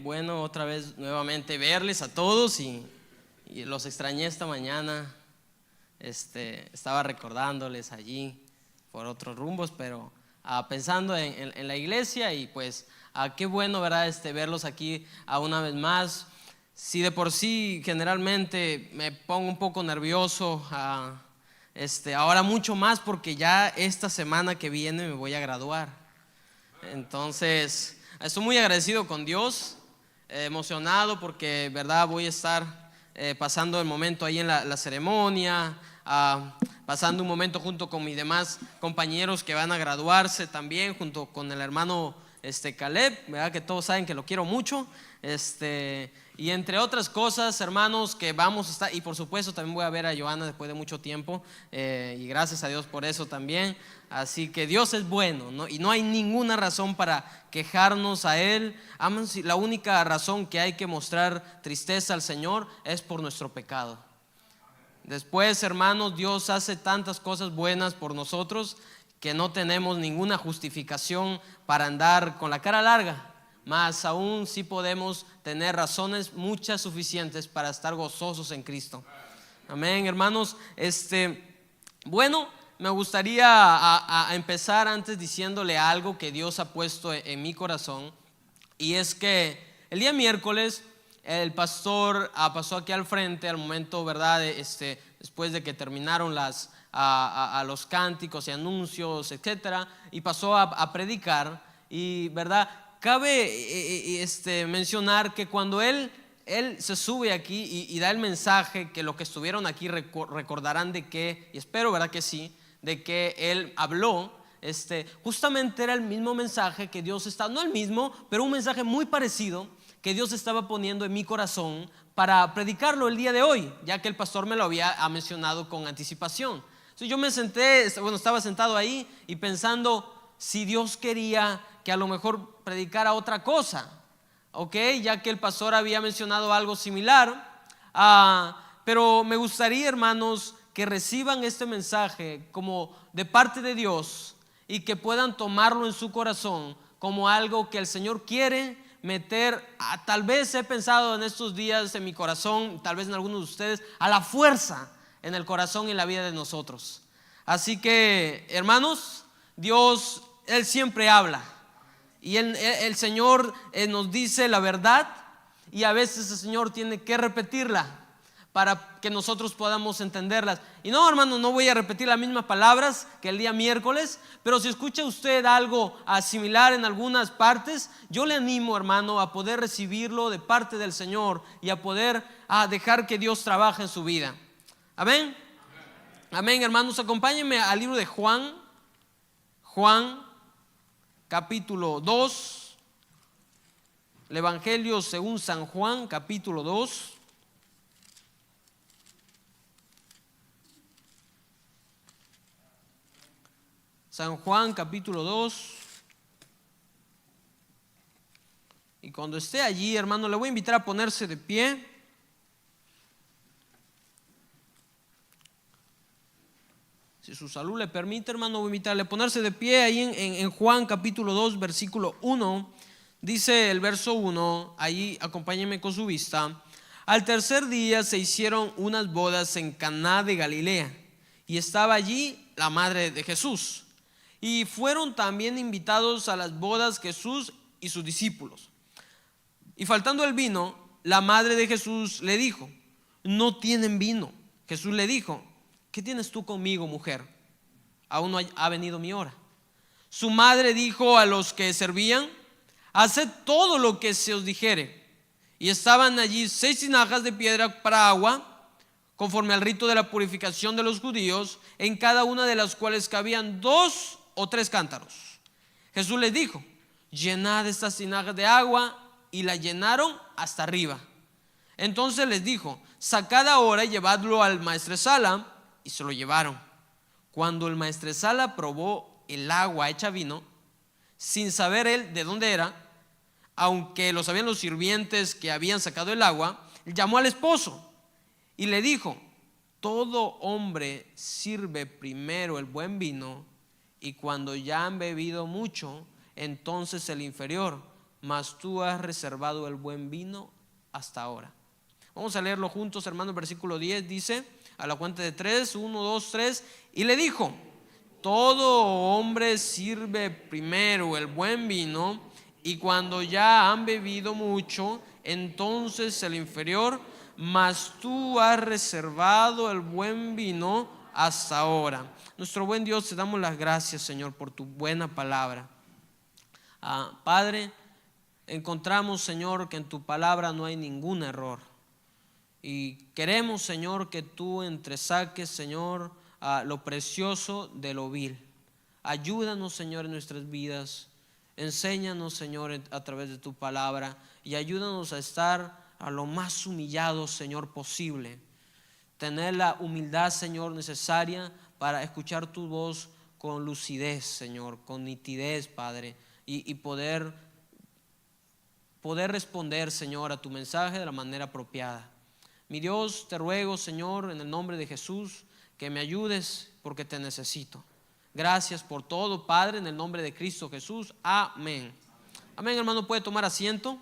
Bueno, otra vez nuevamente verles a todos y los extrañé esta mañana. Estaba recordándoles allí por otros rumbos, pero pensando en la iglesia y pues qué bueno, ¿verdad? Verlos aquí una vez más. Si de por sí generalmente me pongo un poco nervioso, ahora mucho más porque ya esta semana que viene me voy a graduar. Entonces estoy muy agradecido con Dios, emocionado porque, verdad, voy a estar pasando el momento ahí en la ceremonia, pasando un momento junto con mis demás compañeros que van a graduarse también, junto con el hermano Caleb, verdad que todos saben que lo quiero mucho, y entre otras cosas, hermanos, que vamos a estar, y por supuesto también voy a ver a Joana después de mucho tiempo, y gracias a Dios por eso también. Así que Dios es bueno, ¿no? Y no hay ninguna razón para quejarnos a Él. La única razón que hay que mostrar tristeza al Señor es por nuestro pecado. Después, hermanos, Dios hace tantas cosas buenas por nosotros que no tenemos ninguna justificación para andar con la cara larga. Más aún sí podemos tener razones muchas suficientes para estar gozosos en Cristo. Amén, hermanos. Bueno, me gustaría a empezar antes diciéndole algo que Dios ha puesto en mi corazón. Y es que el día miércoles el pastor pasó aquí al frente al momento, ¿verdad? Después de que terminaron los cánticos y anuncios, etcétera, y pasó a predicar. Y, ¿verdad? Cabe mencionar que cuando él se sube aquí y da el mensaje, que los que estuvieron aquí recordarán de que, y espero, ¿verdad?, que sí, de que él habló, justamente era el mismo mensaje que Dios no el mismo, pero un mensaje muy parecido que Dios estaba poniendo en mi corazón para predicarlo el día de hoy, ya que el pastor me lo había mencionado con anticipación. Entonces yo me senté, estaba sentado ahí y pensando si Dios quería que a lo mejor predicara otra cosa, ok, ya que el pastor había mencionado algo similar, pero me gustaría, hermanos, que reciban este mensaje como de parte de Dios y que puedan tomarlo en su corazón como algo que el Señor quiere meter, tal vez he pensado en estos días en mi corazón, tal vez en algunos de ustedes, a la fuerza en el corazón y en la vida de nosotros. Así que, hermanos, Dios, Él siempre habla. Y el Señor nos dice la verdad, y a veces el Señor tiene que repetirla para que nosotros podamos entenderlas. Y no, hermano, no voy a repetir las mismas palabras que el día miércoles, pero si escucha usted algo similar en algunas partes, yo le animo, hermano, a poder recibirlo de parte del Señor y a poder dejar que Dios trabaje en su vida. Amén. Amén, hermanos, acompáñenme al libro de Juan capítulo 2, el Evangelio según San Juan, capítulo 2. San Juan, capítulo 2. Y cuando esté allí, hermano, le voy a invitar a ponerse de pie. Si su salud le permite, hermano, voy a invitarle a ponerse de pie ahí en Juan capítulo 2, versículo 1. Dice el verso 1, ahí acompáñenme con su vista. Al tercer día se hicieron unas bodas en Caná de Galilea, y estaba allí la madre de Jesús. Y fueron también invitados a las bodas Jesús y sus discípulos. Y faltando el vino, la madre de Jesús le dijo: no tienen vino. Jesús le dijo: ¿qué tienes tú conmigo, mujer? Aún no ha venido mi hora. Su madre dijo a los que servían: haced todo lo que se os dijere. Y estaban allí 6 tinajas de piedra para agua, conforme al rito de la purificación de los judíos, en cada una de las cuales cabían 2 o 3 cántaros. Jesús les dijo: llenad estas tinajas de agua, y la llenaron hasta arriba. Entonces les dijo: sacad ahora y llevadlo al maestresala. Y se lo llevaron. Cuando el maestresala probó el agua hecha vino, sin saber él de dónde era, aunque lo sabían los sirvientes que habían sacado el agua, llamó al esposo y le dijo: todo hombre sirve primero el buen vino, y cuando ya han bebido mucho, entonces el inferior. mas tú has reservado el buen vino hasta ahora. Vamos a leerlo juntos, hermanos. Versículo 10 dice, a la cuenta de 3, 1, 2, 3, y le dijo: todo hombre sirve primero el buen vino, y cuando ya han bebido mucho, entonces el inferior, mas tú has reservado el buen vino hasta ahora. Nuestro buen Dios, te damos las gracias, Señor, por tu buena palabra. Padre, encontramos, Señor, que en tu palabra no hay ningún error, y queremos, Señor, que tú entresaques, Señor, lo precioso de lo vil. Ayúdanos, Señor, en nuestras vidas. Enséñanos, Señor, a través de tu palabra, y ayúdanos a estar a lo más humillados, Señor, posible. Tener la humildad, Señor, necesaria para escuchar tu voz con lucidez, Señor, con nitidez, Padre, y poder responder, Señor, a tu mensaje de la manera apropiada. Mi Dios, te ruego, Señor, en el nombre de Jesús, que me ayudes porque te necesito. Gracias por todo, Padre, en el nombre de Cristo Jesús. Amén. Amén, hermano. ¿Puede tomar asiento?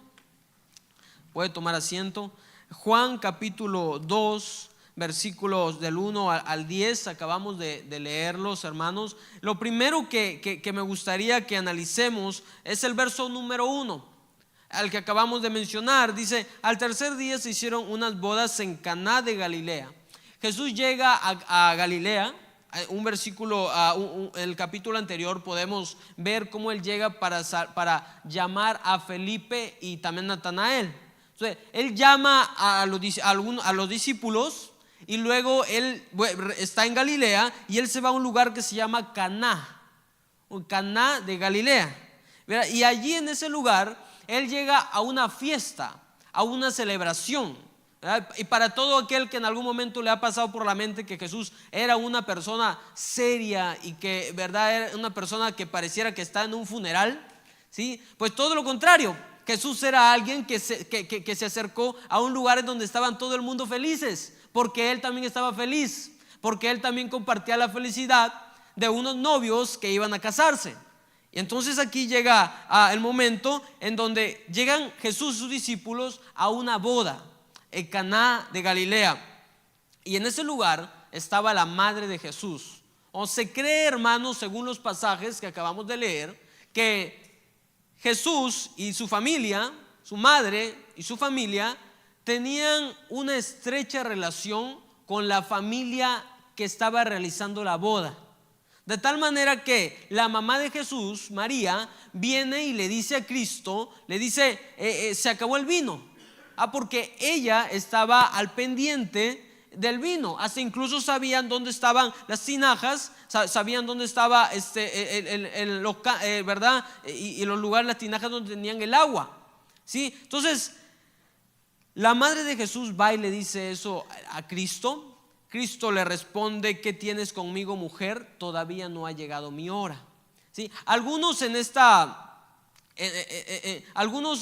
Puede tomar asiento. Juan capítulo 2, versículos del 1 al 10. Acabamos de leerlos, hermanos. Lo primero que me gustaría que analicemos es el verso número 1, al que acabamos de mencionar. Dice: al tercer día se hicieron unas bodas en Caná de Galilea. Jesús llega a Galilea. Un versículo, el capítulo anterior podemos ver cómo él llega para llamar a Felipe y también a Natanael. Entonces, él llama a los discípulos, y luego él está en Galilea y él se va a un lugar que se llama Caná de Galilea. Y allí en ese lugar él llega a una fiesta, a una celebración. Y para todo aquel que en algún momento le ha pasado por la mente que Jesús era una persona seria y que, verdad, era una persona que pareciera que está en un funeral, ¿sí? Pues todo lo contrario. Jesús era alguien que se acercó a un lugar en donde estaban todo el mundo felices, porque él también estaba feliz, porque él también compartía la felicidad de unos novios que iban a casarse. Y entonces aquí llega el momento en donde llegan Jesús y sus discípulos a una boda en Caná de Galilea, y en ese lugar estaba la madre de Jesús. O se cree, hermanos, según los pasajes que acabamos de leer, que Jesús y su familia, su madre y su familia, tenían una estrecha relación con la familia que estaba realizando la boda. De tal manera que la mamá de Jesús, María, viene y le dice a Cristo, le dice: se acabó el vino. Porque ella estaba al pendiente del vino. Hasta incluso sabían dónde estaban las tinajas, sabían dónde estaba ¿verdad? Y los lugares, las tinajas donde tenían el agua, ¿sí? Entonces la madre de Jesús va y le dice eso a Cristo. Cristo le responde: ¿qué tienes conmigo, mujer? Todavía no ha llegado mi hora, ¿sí? Algunos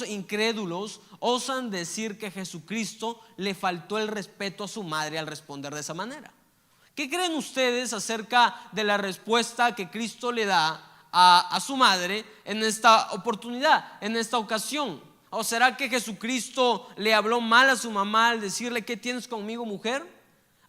incrédulos osan decir que Jesucristo le faltó el respeto a su madre al responder de esa manera. ¿Qué creen ustedes acerca de la respuesta que Cristo le da a su madre en esta oportunidad, en esta ocasión? ¿O será que Jesucristo le habló mal a su mamá al decirle: ¿qué tienes conmigo, mujer?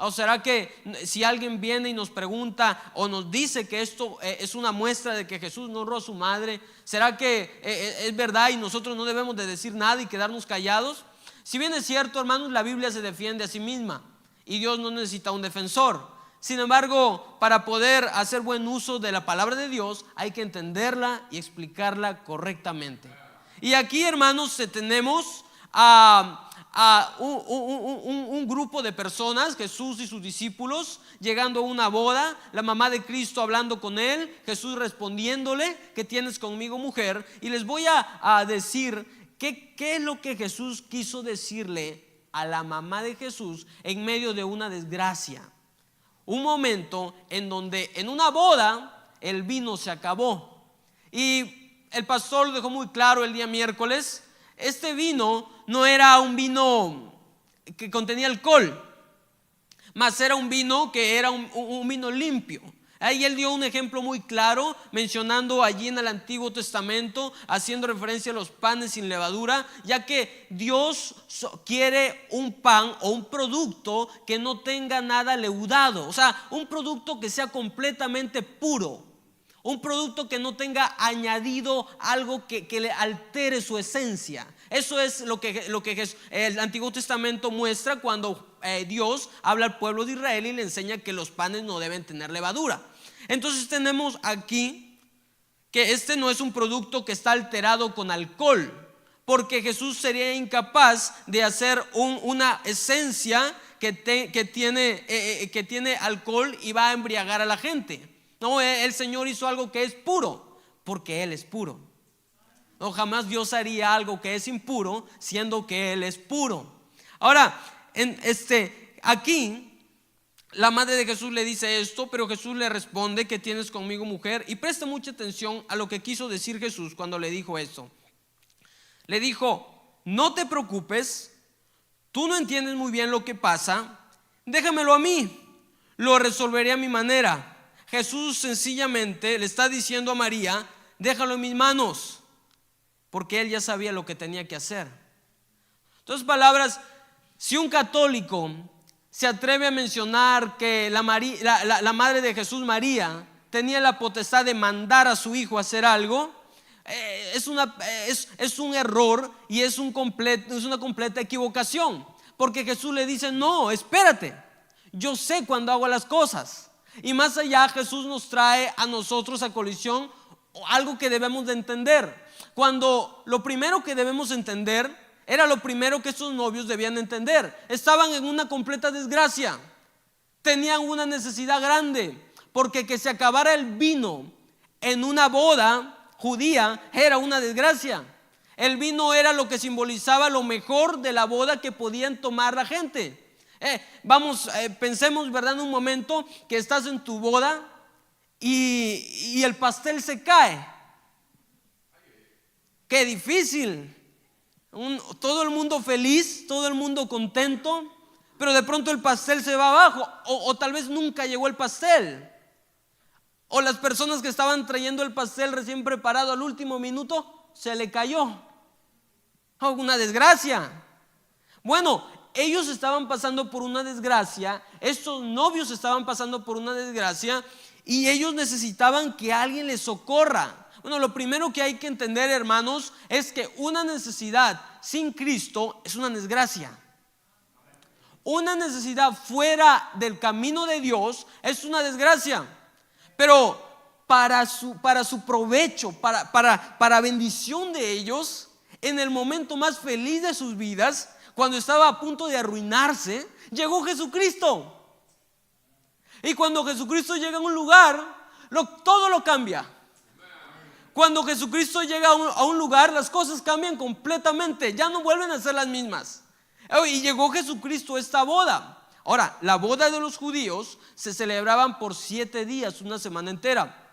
¿O será que si alguien viene y nos pregunta o nos dice que esto es una muestra de que Jesús no honró a su madre, será que es verdad y nosotros no debemos de decir nada y quedarnos callados? Si bien es cierto, hermanos, la Biblia se defiende a sí misma y Dios no necesita un defensor. Sin embargo, para poder hacer buen uso de la palabra de Dios, hay que entenderla y explicarla correctamente. Y aquí, hermanos, tenemos a un grupo de personas, Jesús y sus discípulos, llegando a una boda, la mamá de Cristo hablando con él, Jesús respondiéndole: ¿qué tienes conmigo, mujer? Y les voy a decir qué es lo que Jesús quiso decirle a la mamá de Jesús en medio de una desgracia. Un momento en donde en una boda el vino se acabó, y el pastor lo dejó muy claro el día miércoles. Este vino no era un vino que contenía alcohol, mas era un vino que era un vino limpio. Ahí él dio un ejemplo muy claro, mencionando allí en el Antiguo Testamento, haciendo referencia a los panes sin levadura, ya que Dios quiere un pan o un producto que no tenga nada leudado, o sea, un producto que sea completamente puro, un producto que no tenga añadido algo que le altere su esencia. Eso es lo que el Antiguo Testamento muestra cuando Dios habla al pueblo de Israel y le enseña que los panes no deben tener levadura. Entonces tenemos aquí que este no es un producto que está alterado con alcohol, porque Jesús sería incapaz de hacer una esencia que tiene alcohol y va a embriagar a la gente. No, el Señor hizo algo que es puro, porque Él es puro. No, jamás Dios haría algo que es impuro, siendo que Él es puro. Ahora, aquí la madre de Jesús le dice esto, pero Jesús le responde: ¿qué tienes conmigo, mujer? Y presta mucha atención a lo que quiso decir Jesús cuando le dijo esto. Le dijo: no te preocupes, tú no entiendes muy bien lo que pasa, déjamelo a mí, lo resolveré a mi manera. Jesús sencillamente le está diciendo a María: déjalo en mis manos, porque él ya sabía lo que tenía que hacer. Entonces, palabras, si un católico se atreve a mencionar que la madre de Jesús, María, tenía la potestad de mandar a su hijo a hacer algo, es un error y es una completa equivocación, porque Jesús le dice: no, espérate, yo sé cuando hago las cosas. Y más allá, Jesús nos trae a nosotros a colisión algo que debemos de entender. Cuando lo primero que debemos entender era lo primero que estos novios debían entender: estaban en una completa desgracia, tenían una necesidad grande, porque que se acabara el vino en una boda judía era una desgracia. El vino era lo que simbolizaba lo mejor de la boda que podían tomar la gente. Pensemos, ¿verdad?, en un momento que estás en tu boda y el pastel se cae. Qué difícil. Todo el mundo feliz, todo el mundo contento, pero de pronto el pastel se va abajo, o tal vez nunca llegó el pastel, o las personas que estaban trayendo el pastel recién preparado al último minuto se le cayó. Una desgracia. Bueno, ellos estaban pasando por una desgracia, estos novios estaban pasando por una desgracia, y ellos necesitaban que alguien les socorra. Bueno, lo primero que hay que entender, hermanos, es que una necesidad sin Cristo es una desgracia. Una necesidad fuera del camino de Dios es una desgracia. Pero para su provecho, para bendición de ellos, en el momento más feliz de sus vidas, cuando estaba a punto de arruinarse, llegó Jesucristo. Y cuando Jesucristo llega a un lugar, todo lo cambia. Cuando Jesucristo llega a un lugar, las cosas cambian completamente, ya no vuelven a ser las mismas. Y llegó Jesucristo a esta boda. Ahora, la boda de los judíos se celebraban por 7 días, una semana entera.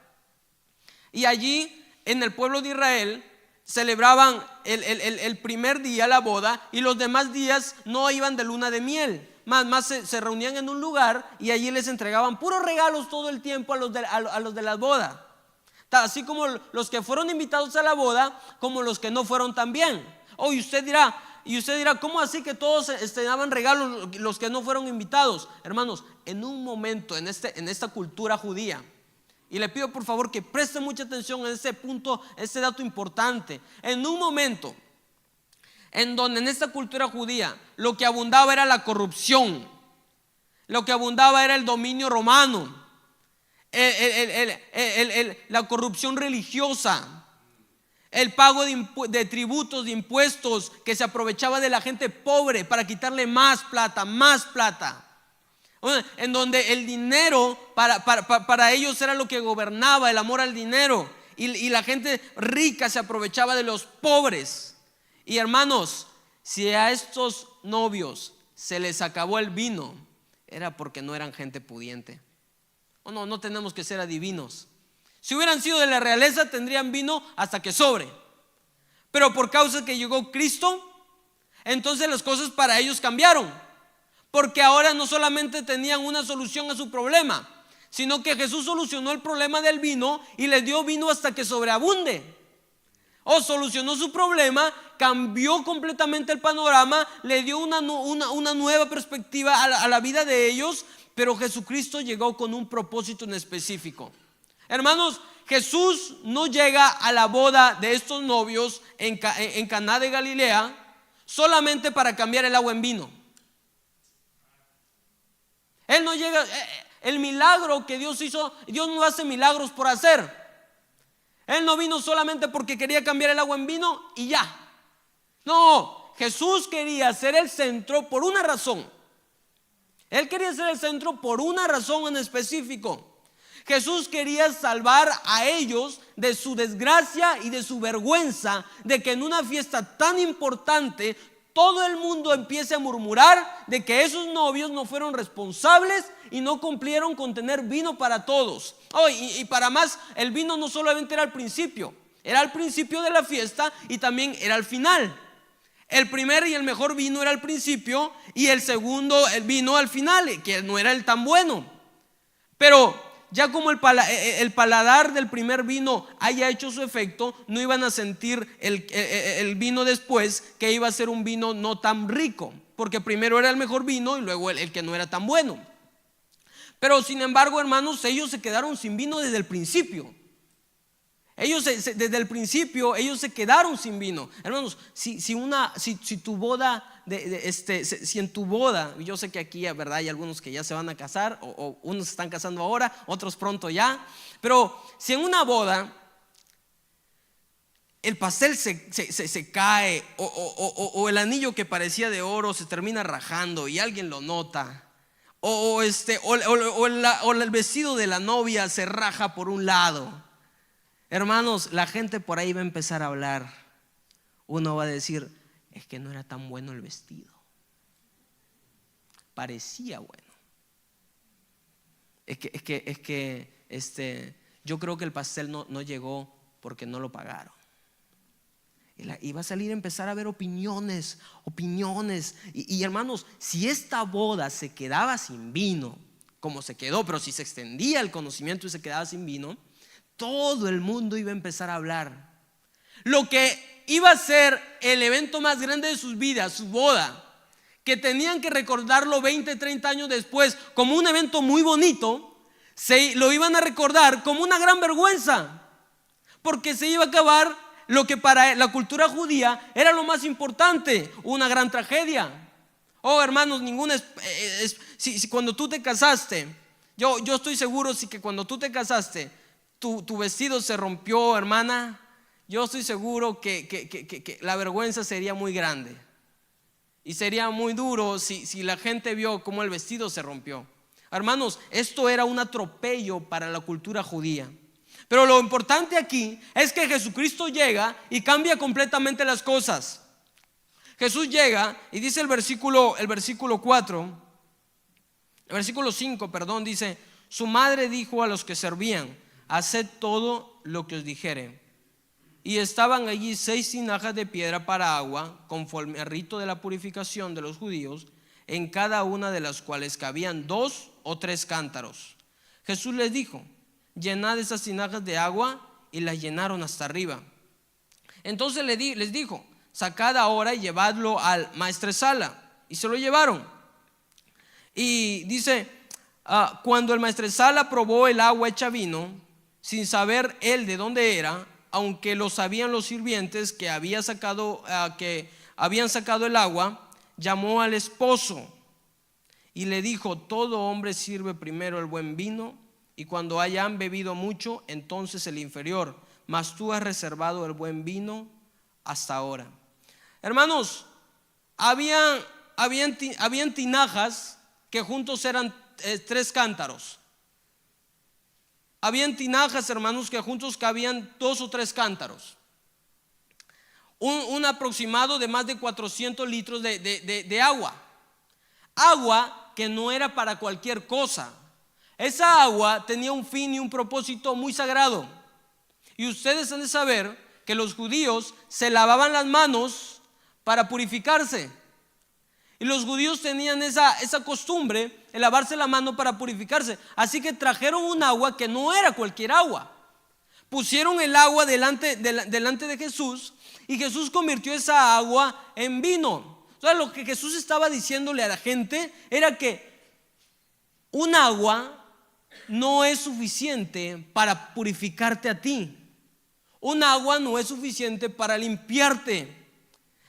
Y allí, en el pueblo de Israel, celebraban el primer día la boda, y los demás días no iban de luna de miel. Más se reunían en un lugar y allí les entregaban puros regalos todo el tiempo a los de la boda. Así como los que fueron invitados a la boda, como los que no fueron también. Y usted dirá, ¿cómo así que todos daban regalos los que no fueron invitados? Hermanos, en un momento en esta cultura judía, y le pido por favor que preste mucha atención en este punto, este dato importante. En un momento en donde en esta cultura judía lo que abundaba era la corrupción, lo que abundaba era el dominio romano, la corrupción religiosa, el pago de tributos, de impuestos, que se aprovechaba de la gente pobre para quitarle más plata. En donde el dinero para ellos era lo que gobernaba, el amor al dinero, y la gente rica se aprovechaba de los pobres. Y hermanos, si a estos novios se les acabó el vino, era porque no eran gente pudiente. No tenemos que ser adivinos. Si hubieran sido de la realeza, tendrían vino hasta que sobre. Pero por causa que llegó Cristo, entonces las cosas para ellos cambiaron. Porque ahora no solamente tenían una solución a su problema, sino que Jesús solucionó el problema del vino y les dio vino hasta que sobreabunde. Solucionó su problema, cambió completamente el panorama, le dio una nueva perspectiva a la vida de ellos, pero Jesucristo llegó con un propósito en específico. Hermanos, Jesús no llega a la boda de estos novios en Caná de Galilea solamente para cambiar el agua en vino. Él no llega, el milagro que Dios hizo, Dios no hace milagros por hacer. Él no vino solamente porque quería cambiar el agua en vino y ya. No, Jesús quería ser el centro por una razón. Él quería ser el centro por una razón en específico. Jesús quería salvar a ellos de su desgracia y de su vergüenza de que en una fiesta tan importante todo el mundo empiece a murmurar de que esos novios no fueron responsables y no cumplieron con tener vino para todos. Y para más, el vino no solamente era al principio de la fiesta y también era al final. El primer y el mejor vino era al principio y el segundo el vino al final, que no era el tan bueno. Pero ya como el paladar del primer vino haya hecho su efecto, no iban a sentir el vino después, que iba a ser un vino no tan rico, porque primero era el mejor vino y luego el que no era tan bueno. Pero sin embargo, hermanos, ellos se quedaron sin vino desde el principio. Desde el principio ellos se quedaron sin vino. Hermanos, si tu boda si en tu boda, yo sé que aquí, ¿verdad?, hay algunos que ya se van a casar o unos se están casando ahora, otros pronto ya. Pero si en una boda el pastel se cae o el anillo que parecía de oro se termina rajando y alguien lo nota, o el vestido de la novia se raja por un lado, hermanos, la gente por ahí va a empezar a hablar. Uno va a decir: es que no era tan bueno el vestido, parecía bueno. Yo creo que el pastel no llegó porque no lo pagaron. Y va a salir a empezar a haber opiniones. Y hermanos, si esta boda se quedaba sin vino, como se quedó, pero si se extendía el conocimiento y se quedaba sin vino, todo el mundo iba a empezar a hablar. Lo que iba a ser el evento más grande de sus vidas, su boda, que tenían que recordarlo 20, 30 años después como un evento muy bonito, lo iban a recordar como una gran vergüenza, porque se iba a acabar lo que para la cultura judía era lo más importante, una gran tragedia. Hermanos, si cuando tú te casaste, yo estoy seguro que cuando tú te casaste tu vestido se rompió, hermana, yo estoy seguro que la vergüenza sería muy grande y sería muy duro si la gente vio cómo el vestido se rompió. Hermanos, esto era un atropello para la cultura judía. Pero lo importante aquí es que Jesucristo llega y cambia completamente las cosas. Jesús llega y dice el versículo 5, dice: su madre dijo a los que servían: haced todo lo que os dijere. Y estaban allí 6 tinajas de piedra para agua, conforme al rito de la purificación de los judíos, en cada una de las cuales cabían 2 o 3 cántaros. Jesús les dijo: llenad esas tinajas de agua, y las llenaron hasta arriba. Entonces les dijo: sacad ahora y llevadlo al maestresala. Y se lo llevaron. Y dice: cuando el maestresala probó el agua hecha vino, sin saber él de dónde era, aunque lo sabían los sirvientes que habían sacado el agua, llamó al esposo y le dijo: todo hombre sirve primero el buen vino, y cuando hayan bebido mucho, entonces el inferior, mas tú has reservado el buen vino hasta ahora. Hermanos, habían tinajas que juntos eran 3 cántaros. Habían tinajas, hermanos, que juntos cabían 2 o 3 cántaros. Un aproximado de más de 400 litros de agua. Agua que no era para cualquier cosa. Esa agua tenía un fin y un propósito muy sagrado. Y ustedes han de saber que los judíos se lavaban las manos para purificarse. Y los judíos tenían esa costumbre de lavarse la mano para purificarse. Así que trajeron un agua que no era cualquier agua. Pusieron el agua delante de Jesús, y Jesús convirtió esa agua en vino. O sea, lo que Jesús estaba diciéndole a la gente era que un agua no es suficiente para purificarte a ti. Un agua no es suficiente para limpiarte.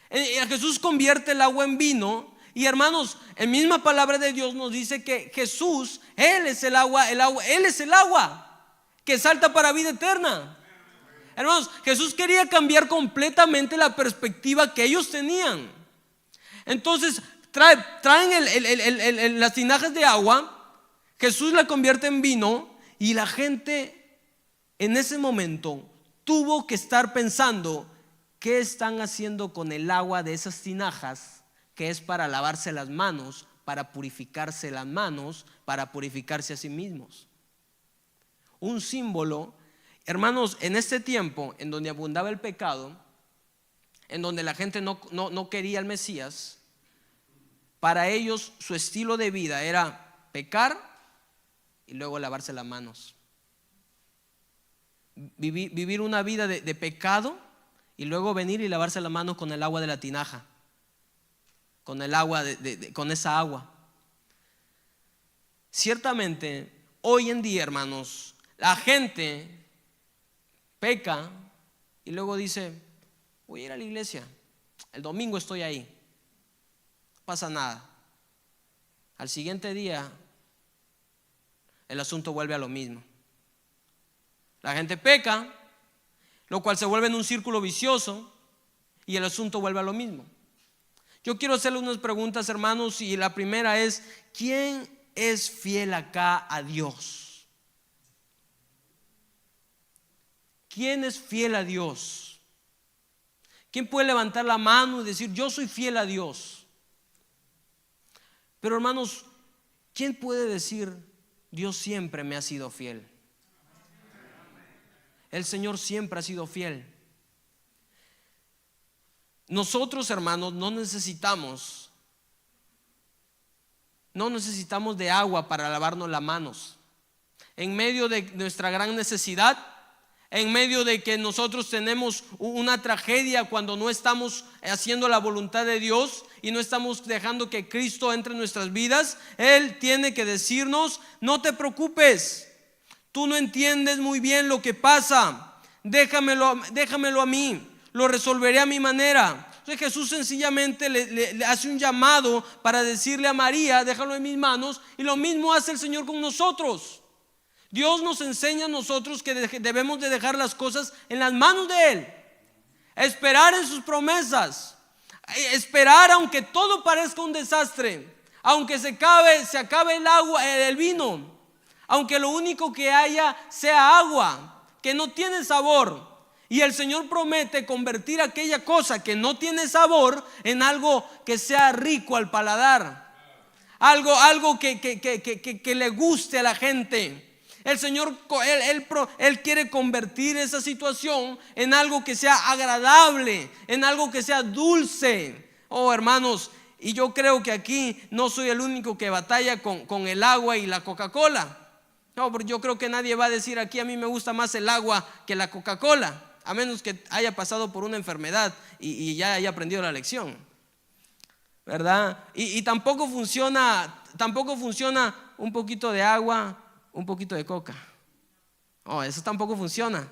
Jesús convierte el agua en vino. Y hermanos, en misma palabra de Dios nos dice que Jesús, Él es el agua, Él es el agua que salta para vida eterna. Hermanos, Jesús quería cambiar completamente la perspectiva que ellos tenían. Entonces traen las tinajas de agua. Jesús la convierte en vino, y la gente en ese momento tuvo que estar pensando: ¿qué están haciendo con el agua de esas tinajas, que es para lavarse las manos, para purificarse las manos, para purificarse a sí mismos? Un símbolo, hermanos, en este tiempo en donde abundaba el pecado, en donde la gente no quería al Mesías, para ellos su estilo de vida era pecar y luego lavarse las manos. Vivir una vida de pecado y luego venir y lavarse las manos con el agua de la tinaja, con el agua con esa agua. Ciertamente, hoy en día, hermanos, la gente peca y luego dice: voy a ir a la iglesia, el domingo estoy ahí, no pasa nada. Al siguiente día el asunto vuelve a lo mismo. La gente peca, lo cual se vuelve en un círculo vicioso, y el asunto vuelve a lo mismo. Yo quiero hacerle unas preguntas, hermanos, y la primera es: ¿quién es fiel acá a Dios? ¿Quién es fiel a Dios? ¿Quién puede levantar la mano y decir: yo soy fiel a Dios? Pero, hermanos, ¿quién puede decir: Dios siempre me ha sido fiel? El Señor siempre ha sido fiel. Nosotros, hermanos, no necesitamos de agua para lavarnos las manos. En medio de nuestra gran necesidad, en medio de que nosotros tenemos una tragedia cuando no estamos haciendo la voluntad de Dios y no estamos dejando que Cristo entre en nuestras vidas, Él tiene que decirnos: no te preocupes, tú no entiendes muy bien lo que pasa, déjamelo a mí, lo resolveré a mi manera. Entonces Jesús sencillamente le hace un llamado para decirle a María: déjalo en mis manos. Y lo mismo hace el Señor con nosotros. Dios nos enseña a nosotros que debemos de dejar las cosas en las manos de Él, esperar en sus promesas, esperar aunque todo parezca un desastre, aunque se acabe el agua, el vino, aunque lo único que haya sea agua que no tiene sabor. Y el Señor promete convertir aquella cosa que no tiene sabor en algo que sea rico al paladar, algo que le guste a la gente. El Señor, Él quiere convertir esa situación en algo que sea agradable, en algo que sea dulce. Oh, hermanos, y yo creo que aquí no soy el único que batalla con el agua y la Coca-Cola. No, porque yo creo que nadie va a decir aquí: a mí me gusta más el agua que la Coca-Cola, a menos que haya pasado por una enfermedad y ya haya aprendido la lección, ¿verdad? Y tampoco funciona un poquito de agua, un poquito de coca. Oh, eso tampoco funciona,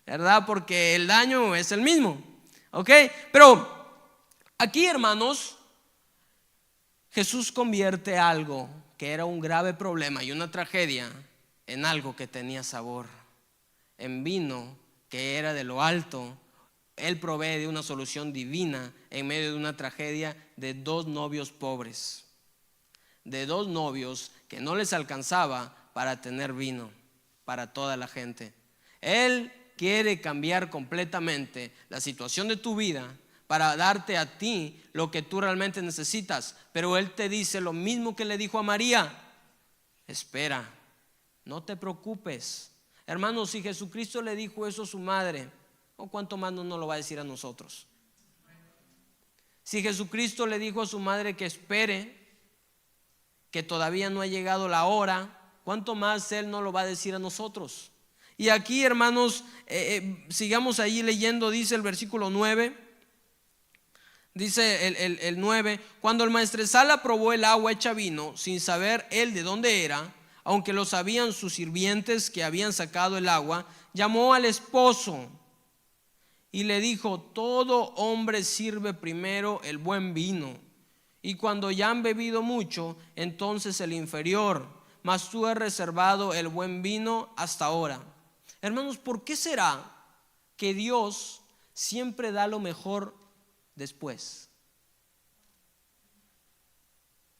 ¿verdad? Porque el daño es el mismo, ¿ok? Pero aquí, hermanos, Jesús convierte algo que era un grave problema y una tragedia en algo que tenía sabor, en vino que era de lo alto. Él provee de una solución divina en medio de una tragedia de dos novios pobres, de dos novios que no les alcanzaba para tener vino para toda la gente. Él quiere cambiar completamente la situación de tu vida para darte a ti lo que tú realmente necesitas. Pero Él te dice lo mismo que le dijo a María: espera, no te preocupes. Hermanos, si Jesucristo le dijo eso a su madre, ¿o cuánto más no nos lo va a decir a nosotros? Si Jesucristo le dijo a su madre que espere, que todavía no ha llegado la hora, ¿cuánto más Él no lo va a decir a nosotros? Y aquí, hermanos, sigamos ahí leyendo. Dice el versículo 9. Dice el 9: cuando el maestresala probó el agua hecha vino, sin saber él de dónde era, aunque lo sabían sus sirvientes que habían sacado el agua, llamó al esposo y le dijo: todo hombre sirve primero el buen vino, y cuando ya han bebido mucho, entonces el inferior, mas tú has reservado el buen vino hasta ahora. Hermanos, ¿por qué será que Dios siempre da lo mejor después?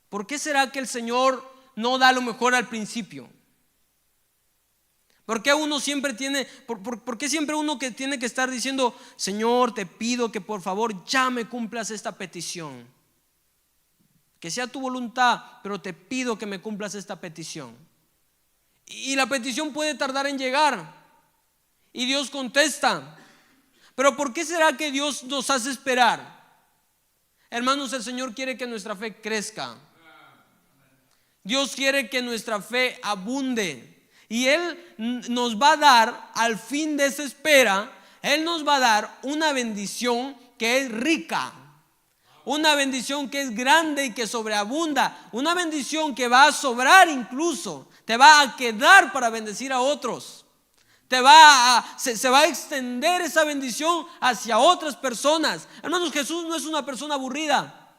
¿Por qué será que el Señor no da lo mejor al principio? ¿Por qué uno siempre tiene, por qué siempre uno que tiene que estar diciendo: Señor, te pido que por favor ya me cumplas esta petición? Que sea tu voluntad, pero te pido que me cumplas esta petición. Y la petición puede tardar en llegar, y Dios contesta. Pero ¿por qué será que Dios nos hace esperar? Hermanos, el Señor quiere que nuestra fe crezca. Dios quiere que nuestra fe abunde. Y Él nos va a dar, al fin de esa espera, Él nos va a dar una bendición que es rica, una bendición que es grande y que sobreabunda, una bendición que va a sobrar, incluso te va a quedar para bendecir a otros. Se va a extender esa bendición hacia otras personas. Hermanos, Jesús no es una persona aburrida.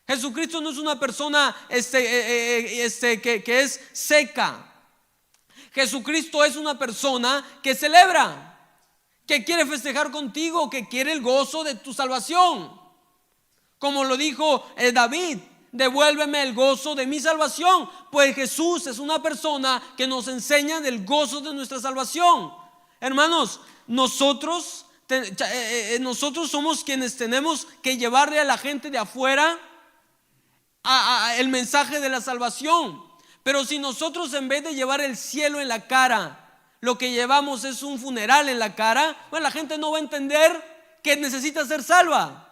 Jesucristo no es una persona que es seca. Jesucristo es una persona que celebra, que quiere festejar contigo, que quiere el gozo de tu salvación. Como lo dijo David: devuélveme el gozo de mi salvación. Pues Jesús es una persona que nos enseña del gozo de nuestra salvación. Hermanos, nosotros somos quienes tenemos que llevarle a la gente de afuera el mensaje de la salvación. Pero si nosotros, en vez de llevar el cielo en la cara, lo que llevamos es un funeral en la cara, bueno, la gente no va a entender que necesita ser salva.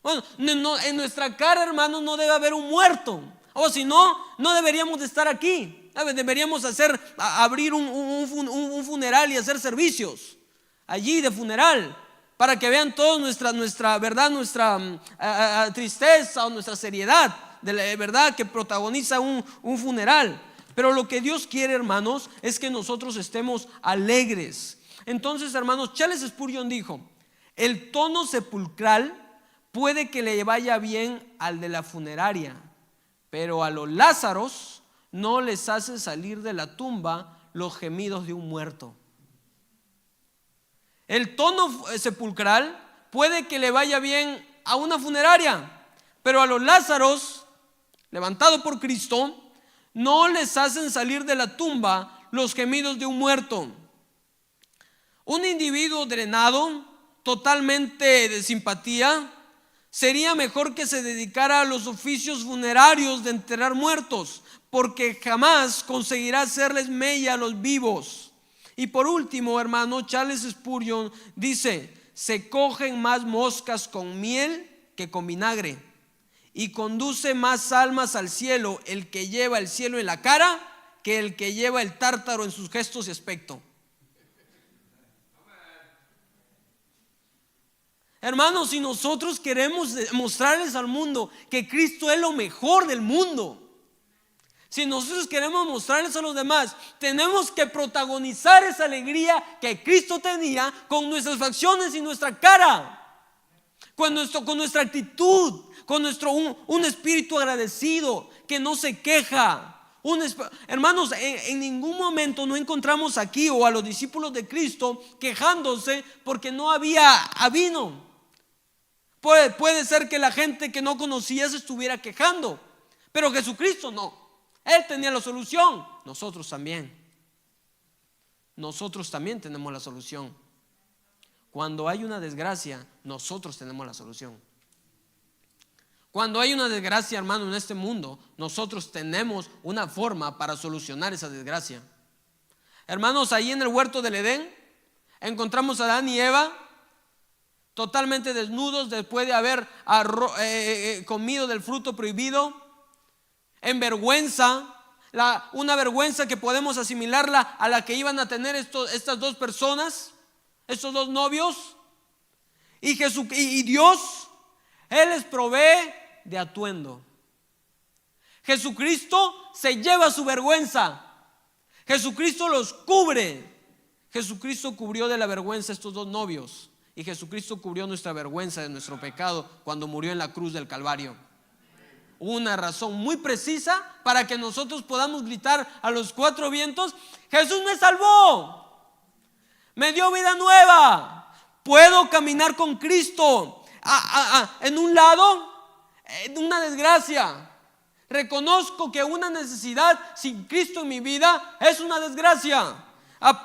Bueno, en nuestra cara, hermanos, no debe haber un muerto. O si no, no deberíamos de estar aquí. Deberíamos abrir un funeral y hacer servicios allí de funeral, para que vean todos nuestra verdad, nuestra tristeza o nuestra seriedad de la verdad que protagoniza un funeral. Pero lo que Dios quiere, hermanos, es que nosotros estemos alegres. Entonces, hermanos, Charles Spurgeon dijo: el tono sepulcral puede que le vaya bien al de la funeraria, pero a los Lázaros no les hace salir de la tumba los gemidos de un muerto. El tono sepulcral puede que le vaya bien a una funeraria, pero a los Lázaros, levantados por Cristo, no les hacen salir de la tumba los gemidos de un muerto. Un individuo drenado, totalmente de simpatía, sería mejor que se dedicara a los oficios funerarios de enterrar muertos, porque jamás conseguirá hacerles mella a los vivos. Y por último, hermano, Charles Spurgeon dice: se cogen más moscas con miel que con vinagre, y conduce más almas al cielo el que lleva el cielo en la cara que el que lleva el tártaro en sus gestos y aspecto. Hermanos, si nosotros queremos mostrarles al mundo que Cristo es lo mejor del mundo, si nosotros queremos mostrarles a los demás, tenemos que protagonizar esa alegría que Cristo tenía con nuestras facciones y nuestra cara, con nuestra actitud, con un espíritu agradecido que no se queja. Hermanos, en ningún momento no encontramos aquí o a los discípulos de Cristo quejándose porque no había vino. Puede ser que la gente que no conocía se estuviera quejando, pero Jesucristo no. Él tenía la solución. Nosotros también tenemos la solución. Cuando hay una desgracia, nosotros tenemos la solución. Cuando hay una desgracia, hermano, en este mundo, nosotros tenemos una forma para solucionar esa desgracia. Hermanos, ahí en el huerto del Edén encontramos a Adán y Eva totalmente desnudos después de haber comido del fruto prohibido, en vergüenza, una vergüenza que podemos asimilarla a la que iban a tener estas dos personas, estos dos novios. Y Dios, Él les provee de atuendo. Jesucristo se lleva su vergüenza. Jesucristo los cubre. Jesucristo cubrió de la vergüenza a estos dos novios. Y Jesucristo cubrió nuestra vergüenza de nuestro pecado cuando murió en la cruz del Calvario. Una razón muy precisa para que nosotros podamos gritar a los cuatro vientos: Jesús me salvó, me dio vida nueva, puedo caminar con Cristo. En un lado, una desgracia. Reconozco que una necesidad sin Cristo en mi vida es una desgracia.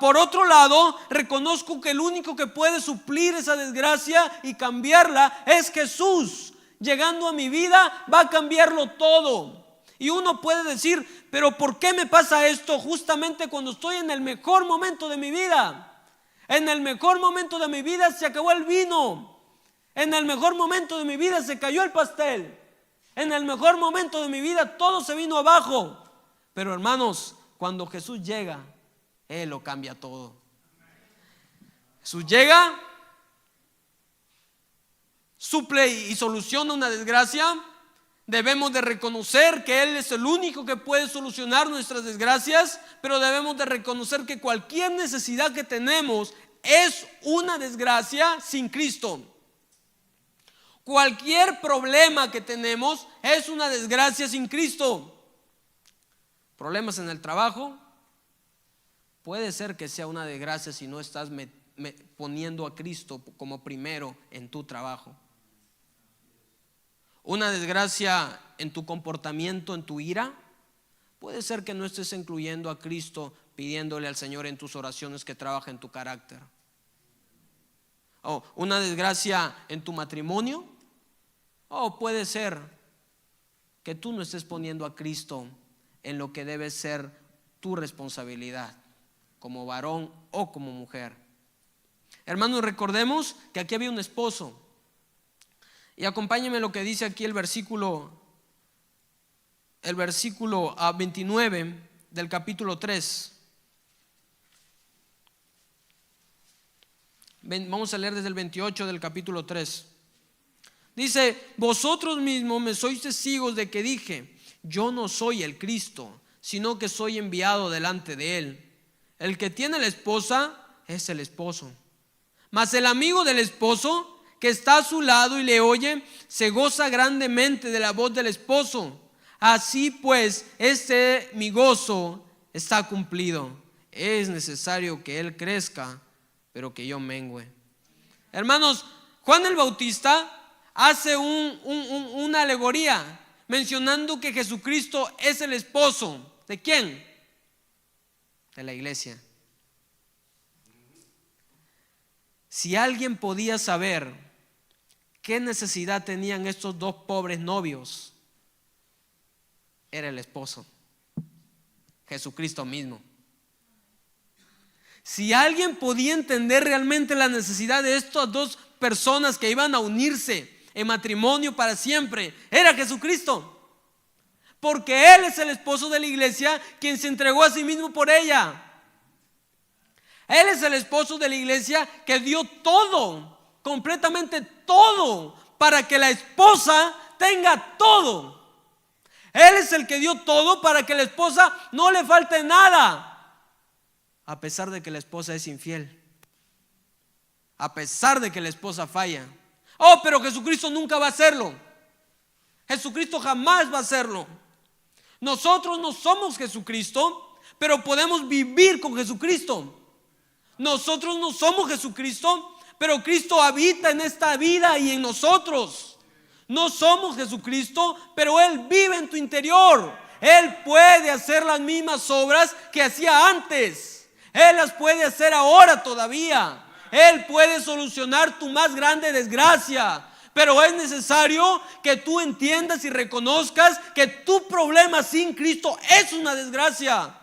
Por otro lado, reconozco que el único que puede suplir esa desgracia y cambiarla es Jesús. Llegando a mi vida va a cambiarlo todo. Y uno puede decir: pero ¿por qué me pasa esto justamente cuando estoy en el mejor momento de mi vida? En el mejor momento de mi vida se acabó el vino. En el mejor momento de mi vida se cayó el pastel. En el mejor momento de mi vida todo se vino abajo. Pero hermanos, cuando Jesús llega, Él lo cambia todo. Jesús llega, suple y soluciona una desgracia. Debemos de reconocer que Él es el único que puede solucionar nuestras desgracias, pero debemos de reconocer que cualquier necesidad que tenemos es una desgracia sin Cristo. Cualquier problema que tenemos es una desgracia sin Cristo. Problemas en el trabajo, puede ser que sea una desgracia si no estás poniendo a Cristo como primero en tu trabajo. Una desgracia en tu comportamiento, en tu ira, puede ser que no estés incluyendo a Cristo, pidiéndole al Señor en tus oraciones que trabaje en tu carácter. Una desgracia en tu matrimonio, puede ser que tú no estés poniendo a Cristo en lo que debe ser tu responsabilidad como varón o como mujer. Hermanos, recordemos que aquí había un esposo. Y acompáñenme lo que dice aquí el versículo 29 del capítulo 3. Vamos a leer desde el 28 del capítulo 3. Dice: vosotros mismos me sois testigos de que dije: yo no soy el Cristo, sino que soy enviado delante de él. El que tiene la esposa es el esposo. Mas el amigo del esposo, que está a su lado y le oye, se goza grandemente de la voz del esposo. Así pues, mi gozo está cumplido. Es necesario que él crezca, pero que yo mengüe. Hermanos, Juan el Bautista hace una alegoría mencionando que Jesucristo es el esposo. ¿De quién? De la iglesia. Si alguien podía saber qué necesidad tenían estos dos pobres novios, era el esposo, Jesucristo mismo. Si alguien podía entender realmente la necesidad de estas dos personas que iban a unirse en matrimonio para siempre, era Jesucristo. Porque Él es el esposo de la iglesia, quien se entregó a sí mismo por ella. Él es el esposo de la iglesia que dio todo, completamente todo, para que la esposa tenga todo. Él es el que dio todo para que la esposa no le falte nada, a pesar de que la esposa es infiel, a pesar de que la esposa falla. Pero Jesucristo nunca va a hacerlo. Jesucristo jamás va a hacerlo. Nosotros no somos Jesucristo, pero podemos vivir con Jesucristo. Nosotros no somos Jesucristo, pero Cristo habita en esta vida y en nosotros. No somos Jesucristo, pero Él vive en tu interior. Él puede hacer las mismas obras que hacía antes. Él las puede hacer ahora todavía. Él puede solucionar tu más grande desgracia. Pero es necesario que tú entiendas y reconozcas que tu problema sin Cristo es una desgracia.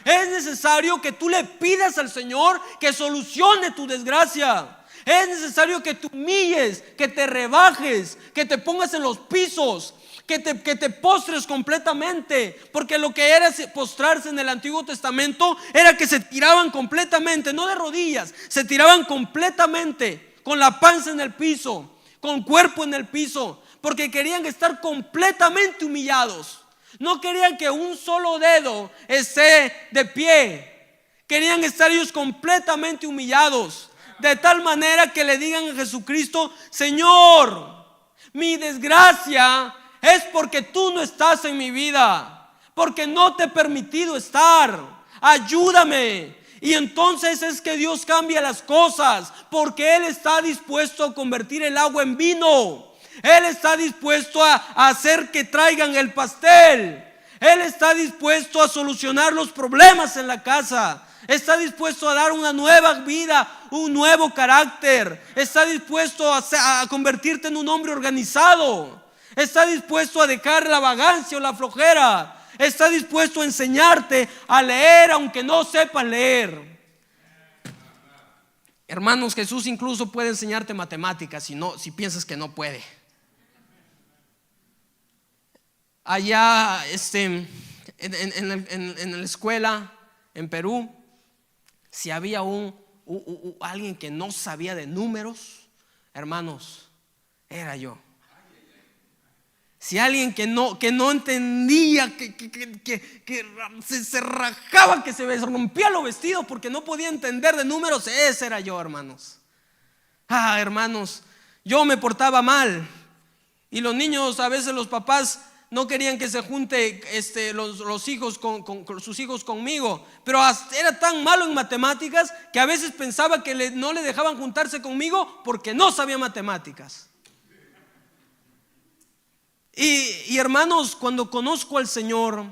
Es necesario que tú le pidas al Señor que solucione tu desgracia. Es necesario que te humilles, que te rebajes, que te pongas en los pisos, que te postres completamente. Porque lo que era postrarse en el Antiguo Testamento era que se tiraban completamente, no de rodillas, se tiraban completamente, con la panza en el piso, con cuerpo en el piso, porque querían estar completamente humillados. No querían que un solo dedo esté de pie. Querían estar ellos completamente humillados, de tal manera que le digan a Jesucristo: Señor, mi desgracia es porque tú no estás en mi vida, porque no te he permitido estar. Ayúdame. Y entonces es que Dios cambia las cosas, porque Él está dispuesto a convertir el agua en vino. Él está dispuesto a hacer que traigan el pastel. Él está dispuesto a solucionar los problemas en la casa. Está dispuesto a dar una nueva vida, un nuevo carácter. Está dispuesto a convertirte en un hombre organizado. Está dispuesto a dejar la vagancia o la flojera. Está dispuesto a enseñarte a leer aunque no sepas leer. Hermanos, Jesús incluso puede enseñarte matemáticas si piensas que no puede. Allá en la escuela en Perú, si había alguien que no sabía de números, hermanos, era yo. Si alguien que no entendía, que se rajaba, que se rompía los vestidos porque no podía entender de números, ese era yo, hermanos. Hermanos, yo me portaba mal. Y los niños, a veces los papás no querían que se junte los hijos con sus hijos conmigo. Pero era tan malo en matemáticas que a veces pensaba que no le dejaban juntarse conmigo porque no sabía matemáticas. Y hermanos, cuando conozco al Señor,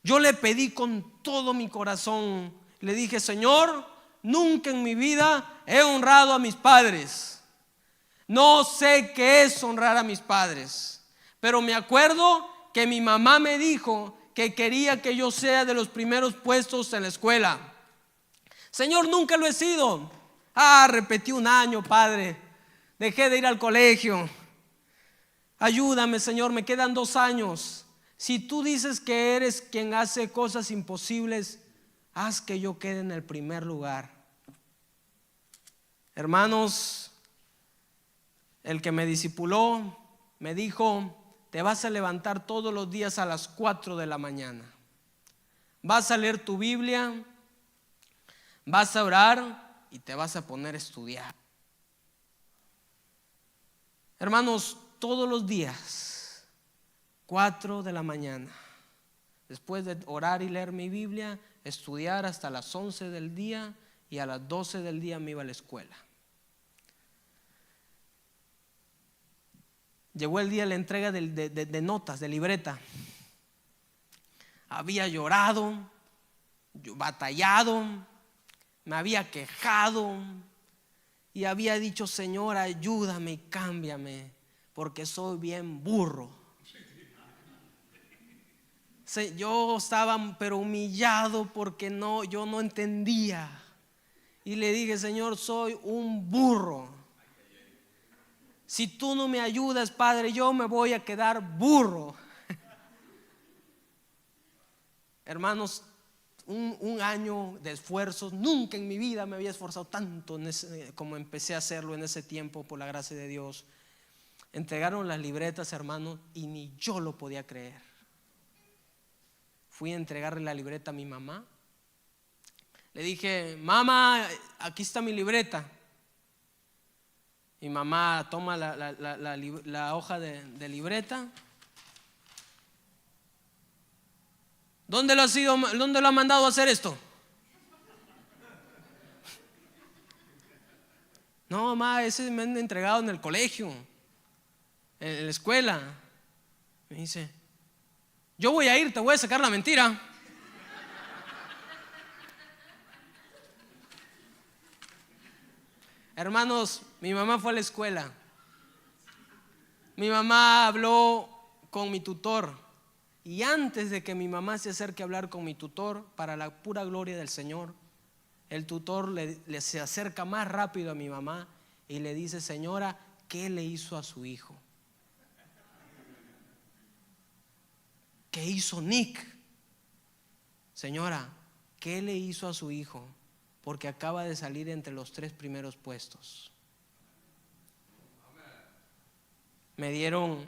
yo le pedí con todo mi corazón. Le dije: Señor, nunca en mi vida he honrado a mis padres. No sé qué es honrar a mis padres, pero me acuerdo que mi mamá me dijo que quería que yo sea de los primeros puestos en la escuela. Señor, nunca lo he sido. Repetí un año, Padre. Dejé de ir al colegio. Ayúdame, Señor, me quedan 2 años. Si tú dices que eres quien hace cosas imposibles, haz que yo quede en el primer lugar. Hermanos, el que me discipuló me dijo: te vas a levantar todos los días a las 4 de la mañana. Vas a leer tu Biblia, vas a orar y te vas a poner a estudiar. Hermanos, todos los días, 4 de la mañana, después de orar y leer mi Biblia, estudiar hasta las 11 del día, y a las 12 del día me iba a la escuela. Llegó el día de la entrega de notas, de libreta. Había llorado, batallado, me había quejado y había dicho: Señor, ayúdame y cámbiame, porque soy bien burro. Yo estaba pero humillado porque yo no entendía. Y le dije: Señor, soy un burro. Si tú no me ayudas, Padre, yo me voy a quedar burro. Hermanos, un año de esfuerzos. Nunca en mi vida me había esforzado tanto como empecé a hacerlo en ese tiempo, por la gracia de Dios. Entregaron las libretas, hermanos, y ni yo lo podía creer. Fui a entregarle la libreta a mi mamá. Le dije: mamá, aquí está mi libreta. Mi mamá toma la hoja de libreta. ¿Dónde lo ha mandado a hacer esto? No, mamá, ese me han entregado en el colegio, en la escuela. Me dice: yo voy a ir, te voy a sacar la mentira. Hermanos, mi mamá fue a la escuela. Mi mamá habló con mi tutor. Y antes de que mi mamá se acerque a hablar con mi tutor, para la pura gloria del Señor, el tutor se acerca más rápido a mi mamá y le dice: señora, ¿qué le hizo a su hijo? ¿Qué hizo Nick? Señora, ¿qué le hizo a su hijo? Porque acaba de salir entre los 3 primeros puestos. Me dieron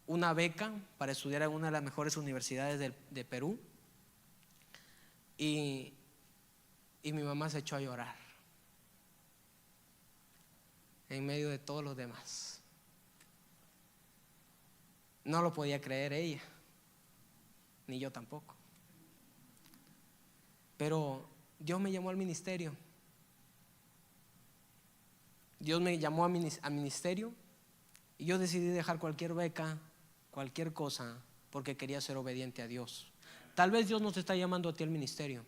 una beca para estudiar en una de las mejores universidades de Perú, y mi mamá se echó a llorar en medio de todos los demás. No lo podía creer ella, ni yo tampoco. Pero Dios me llamó al ministerio. Dios me llamó a ministerio, y yo decidí dejar cualquier beca, cualquier cosa, porque quería ser obediente a Dios. Tal vez Dios no te está llamando a ti al ministerio,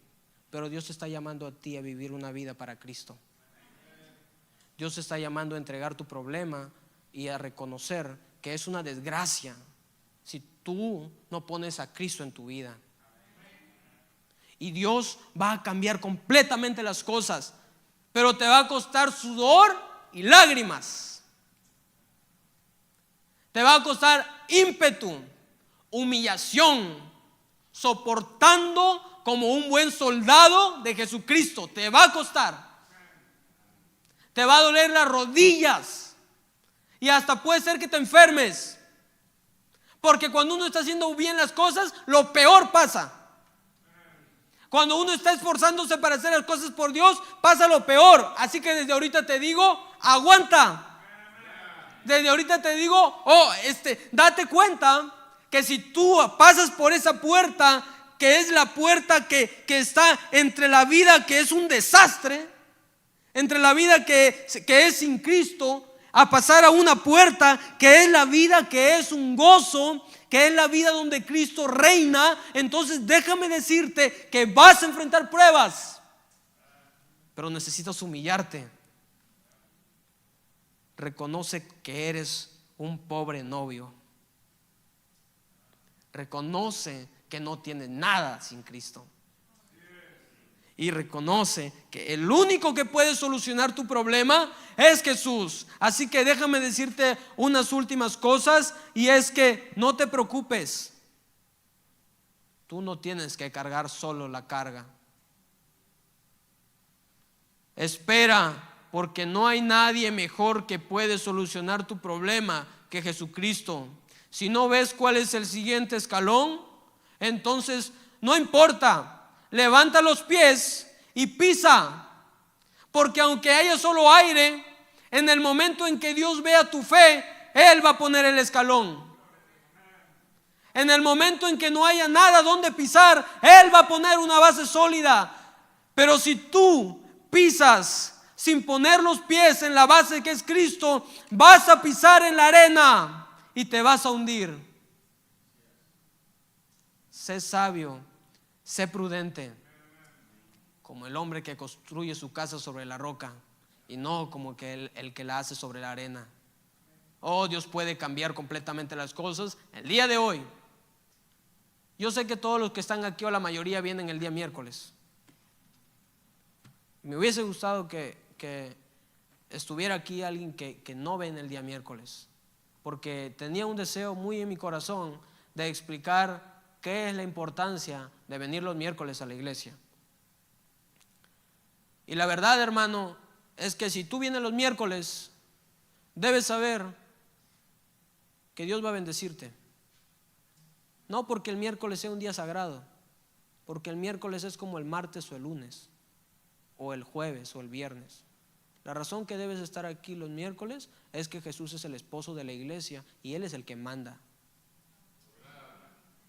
pero Dios te está llamando a ti a vivir una vida para Cristo. Dios te está llamando a entregar tu problema y a reconocer que es una desgracia si tú no pones a Cristo en tu vida. Y Dios va a cambiar completamente las cosas, pero te va a costar sudor y lágrimas. Te va a costar ímpetu, humillación, soportando como un buen soldado de Jesucristo. Te va a costar. Te va a doler las rodillas, y hasta puede ser que te enfermes, porque cuando uno está haciendo bien las cosas, lo peor pasa. Cuando uno está esforzándose para hacer las cosas por Dios, pasa lo peor. Así que desde ahorita te digo: aguanta. Desde ahorita te digo: date cuenta que si tú pasas por esa puerta, que es la puerta que está entre la vida que es un desastre, entre la vida que es sin Cristo, a pasar a una puerta que es la vida que es un gozo, que es la vida donde Cristo reina, entonces déjame decirte que vas a enfrentar pruebas, pero necesitas humillarte. Reconoce que eres un pobre novio. Reconoce que no tienes nada sin Cristo. Y reconoce que el único que puede solucionar tu problema es Jesús. Así que déjame decirte unas últimas cosas, y es que no te preocupes. Tú no tienes que cargar solo la carga. Espera, porque no hay nadie mejor que puede solucionar tu problema que Jesucristo. Si no ves cuál es el siguiente escalón, entonces no importa. Levanta los pies y pisa, porque aunque haya solo aire, en el momento en que Dios vea tu fe, Él va a poner el escalón. En el momento en que no haya nada donde pisar, Él va a poner una base sólida. Pero si tú pisas sin poner los pies en la base que es Cristo, vas a pisar en la arena y te vas a hundir. Sé sabio, sé prudente, como el hombre que construye su casa sobre la roca, y no como que el que la hace sobre la arena. Oh, Dios puede cambiar completamente las cosas el día de hoy. Yo sé que todos los que están aquí, o la mayoría, vienen el día miércoles. Me hubiese gustado que estuviera aquí alguien que no ven el día miércoles, porque tenía un deseo muy en mi corazón de explicar qué es la importancia de venir los miércoles a la iglesia. Y la verdad, hermano, es que si tú vienes los miércoles, debes saber que Dios va a bendecirte. No porque el miércoles sea un día sagrado, porque el miércoles es como el martes o el lunes, o el jueves o el viernes. La razón que debes estar aquí los miércoles es que Jesús es el esposo de la iglesia y Él es el que manda.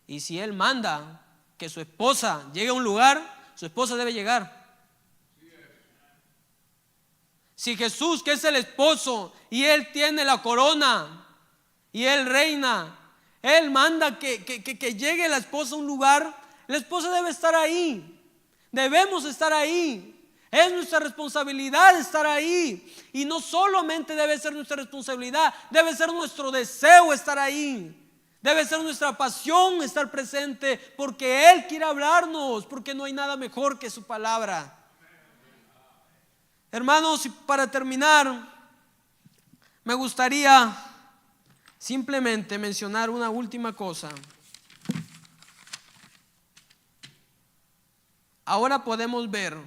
Y si Él manda que su esposa llegue a un lugar, su esposa debe llegar. Si Jesús, que es el esposo, y Él tiene la corona y Él reina, Él manda que llegue la esposa a un lugar, la esposa debe estar ahí. Debemos estar ahí. Es nuestra responsabilidad estar ahí. Y no solamente debe ser nuestra responsabilidad, debe ser nuestro deseo estar ahí. Debe ser nuestra pasión estar presente, porque Él quiere hablarnos, porque no hay nada mejor que su palabra. Hermanos, y para terminar, Me gustaría simplemente mencionar una última cosa. Ahora podemos ver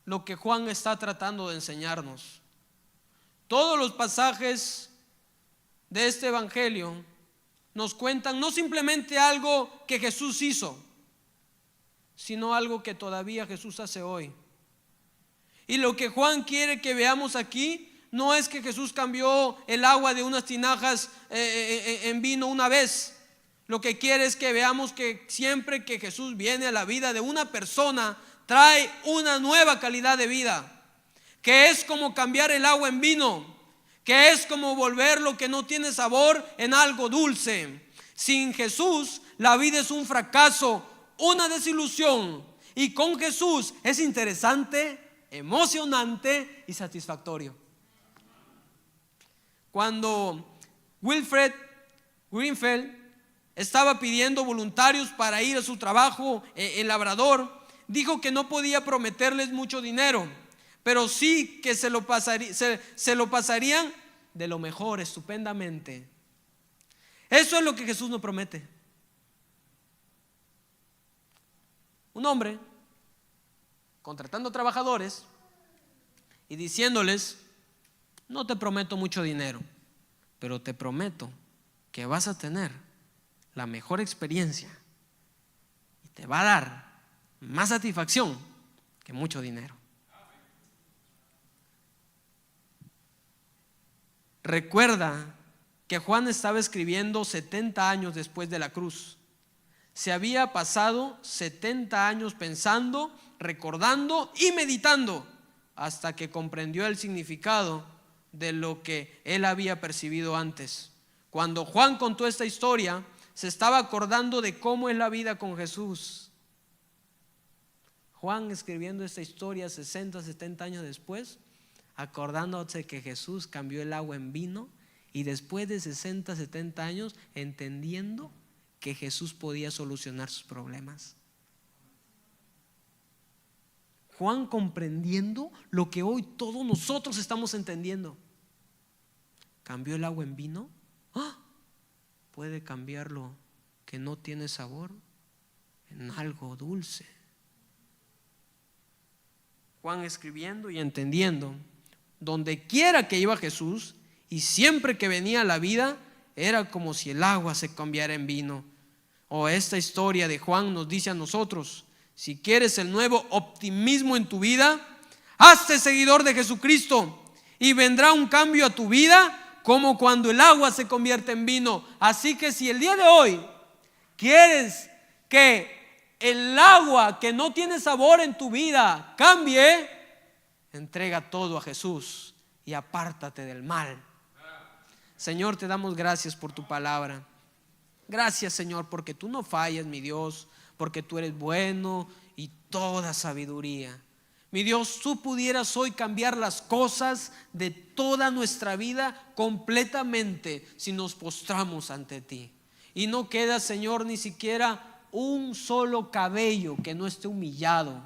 lo que Juan está tratando de enseñarnos. Todos los pasajes de este evangelio nos cuentan no simplemente algo que Jesús hizo, sino algo que todavía Jesús hace hoy. Y lo que Juan quiere que veamos aquí no es que Jesús cambió el agua de unas tinajas en vino una vez. Lo que quiere es que veamos que siempre que Jesús viene a la vida de una persona, trae una nueva calidad de vida, que es como cambiar el agua en vino, que es como volver lo que no tiene sabor en algo dulce. Sin Jesús la vida es un fracaso, una desilusión, y con Jesús es interesante, emocionante y satisfactorio. Cuando Wilfred Greenfield estaba pidiendo voluntarios para ir a su trabajo en labrador, dijo que no podía prometerles mucho dinero, pero sí que se lo pasarían de lo mejor, estupendamente. Eso es lo que Jesús nos promete. Un hombre contratando trabajadores y diciéndoles: no te prometo mucho dinero, pero te prometo que vas a tener la mejor experiencia y te va a dar más satisfacción que mucho dinero. Recuerda que Juan estaba escribiendo 70 años después de la cruz. Se había pasado 70 años pensando, recordando y meditando hasta que comprendió el significado de lo que él había percibido antes. Cuando Juan contó esta historia, se estaba acordando de cómo es la vida con Jesús. Juan, escribiendo esta historia 60, 70 años después, acordándose que Jesús cambió el agua en vino, y después de 60, 70 años entendiendo que Jesús podía solucionar sus problemas. Juan comprendiendo lo que hoy todos nosotros estamos entendiendo. ¿Cambió el agua en vino? Puede cambiarlo que no tiene sabor en algo dulce. Juan escribiendo y entendiendo, donde quiera que iba Jesús y siempre que venía a la vida, era como si el agua se cambiara en vino. Esta historia de Juan nos dice a nosotros: si quieres el nuevo optimismo en tu vida, hazte seguidor de Jesucristo y vendrá un cambio a tu vida, como cuando el agua se convierte en vino. Así que si el día de hoy quieres que el agua que no tiene sabor en tu vida cambie, entrega todo a Jesús y apártate del mal. Señor, te damos gracias por tu palabra. Gracias, Señor, porque tú no fallas, mi Dios, porque tú eres bueno y toda sabiduría. Mi Dios, tú pudieras hoy cambiar las cosas de toda nuestra vida completamente si nos postramos ante ti. Y no queda, Señor, ni siquiera un solo cabello que no esté humillado,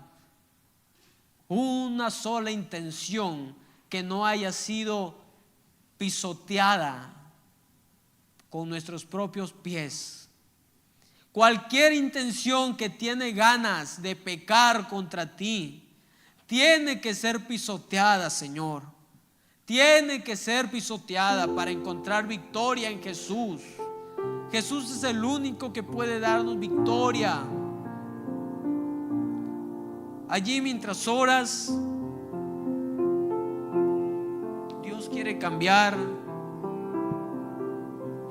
una sola intención que no haya sido pisoteada con nuestros propios pies. Cualquier intención que tiene ganas de pecar contra ti tiene que ser pisoteada, Señor. Tiene que ser pisoteada para encontrar victoria en Jesús. Jesús es el único que puede darnos victoria. Allí mientras oras, Dios quiere cambiar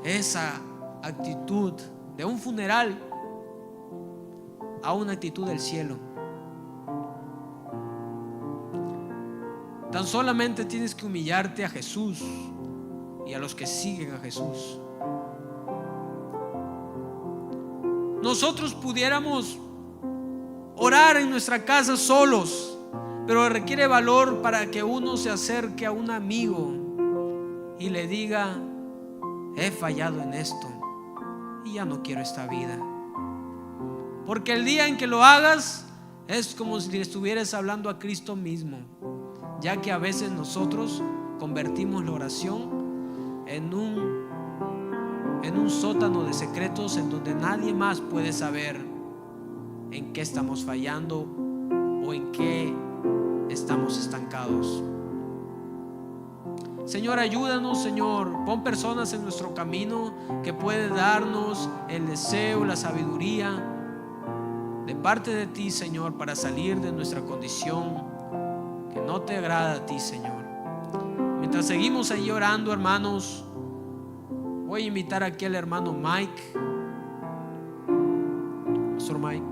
esa actitud de un funeral a una actitud del cielo. Tan solamente tienes que humillarte a Jesús y a los que siguen a Jesús. Nosotros pudiéramos orar en nuestra casa solos, pero requiere valor para que uno se acerque a un amigo y le diga: he fallado en esto y ya no quiero esta vida. Porque el día en que lo hagas es como si le estuvieras hablando a Cristo mismo, ya que a veces nosotros convertimos la oración en un sótano de secretos en donde nadie más puede saber en qué estamos fallando o en qué estamos estancados. Señor, ayúdanos, Señor. Pon personas en nuestro camino que pueden darnos el deseo, la sabiduría de parte de ti, Señor, para salir de nuestra condición que no te agrada a ti, Señor. Mientras seguimos ahí orando, hermanos, voy a invitar aquí al hermano Mike. Pastor Mike.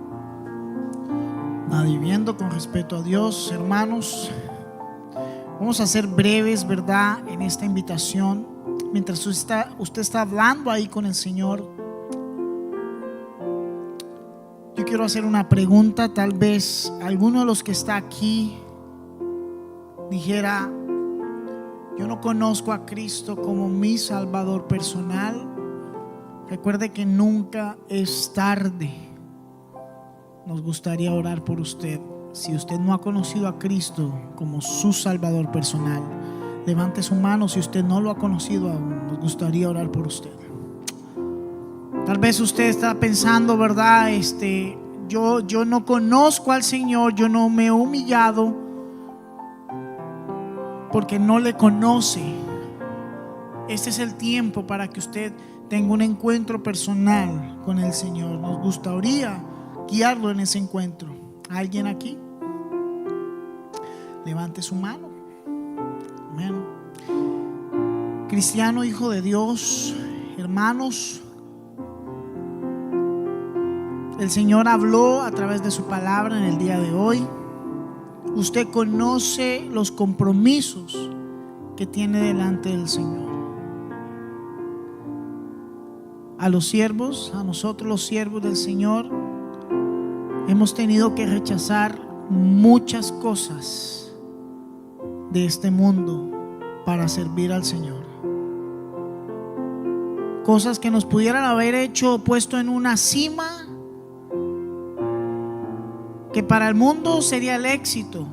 Viviendo con respeto a Dios, hermanos, vamos a ser breves, ¿verdad? En esta invitación. Mientras usted está hablando ahí con el Señor, yo quiero hacer una pregunta. Tal vez alguno de los que está aquí dijera: yo no conozco a Cristo como mi Salvador personal. Recuerde que nunca es tarde. Nos gustaría orar por usted. Si usted no ha conocido a Cristo como su Salvador personal, levante su mano. Si usted no lo ha conocido aún, nos gustaría orar por usted. Tal vez usted está pensando, ¿verdad? Yo no conozco al Señor, yo no me he humillado porque no le conoce. Este es el tiempo para que usted tenga un encuentro personal con el Señor. Nos gustaría guiarlo en ese encuentro. ¿Alguien aquí? Levante su mano. Amén. Cristiano, hijo de Dios, hermanos, el Señor habló a través de su palabra en el día de hoy. Usted conoce los compromisos que tiene delante del Señor. A los siervos, a nosotros los siervos del Señor, hemos tenido que rechazar muchas cosas de este mundo para servir al Señor. Cosas que nos pudieran haber hecho, puesto en una cima, que para el mundo sería el éxito,